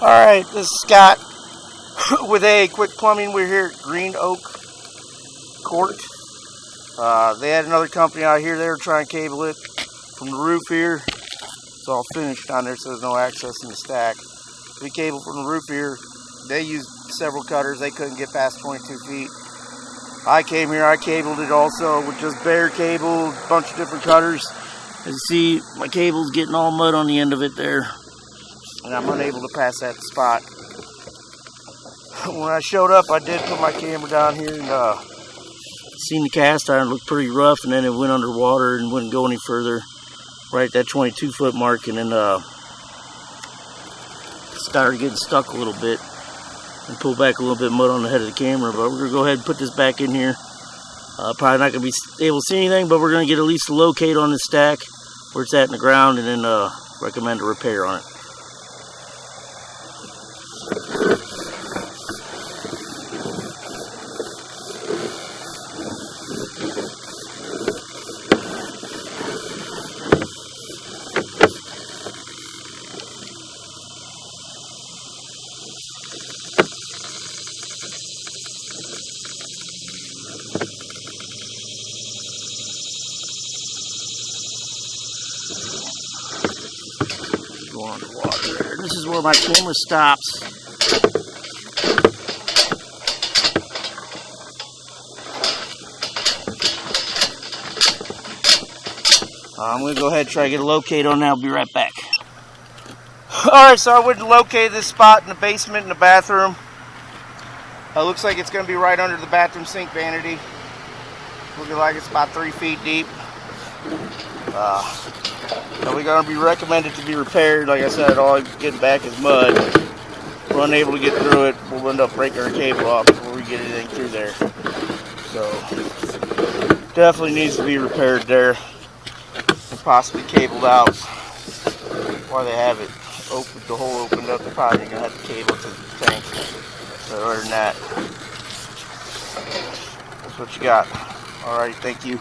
Alright, this is Scott with AAQUICK Plumbing. We're here at Green Oak Court. They had another company out here. They were trying to cable it from the roof here. It's all finished on there, so there's no access in the stack. We cabled from the roof here. They used several cutters. They couldn't get past 22 feet. I came here. I cabled it also with just bare cable, a bunch of different cutters. As you see, my cable's getting all mud on the end of it there, and I'm unable to pass that spot. When I showed up, I did put my camera down here and seen the cast iron looked pretty rough, and then it went underwater and wouldn't go any further, right at that 22-foot mark, and then started getting stuck a little bit and pulled back a little bit of mud on the head of the camera. But we're going to go ahead and put this back in here. Probably not going to be able to see anything, but we're going to get at least a locate on the stack where it's at in the ground, and then recommend a repair on it. Going underwater there. This is where my camera stops. I'm going to go ahead and try to get a locate on that. I'll be right back. Alright, so I went and located this spot in the basement in the bathroom. Looks like it's going to be right under the bathroom sink vanity. Looking like it's about 3 feet deep. We're going to be recommended to be repaired. Like I said, all I'm getting back is mud. We're unable to get through it. We'll end up breaking our cable off before we get anything through there. So, definitely needs to be repaired there. And possibly cabled out. While they have it open, the hole opened up, they're probably going to have to cable it to the tank. So other than that, that's what you got. Alright, thank you.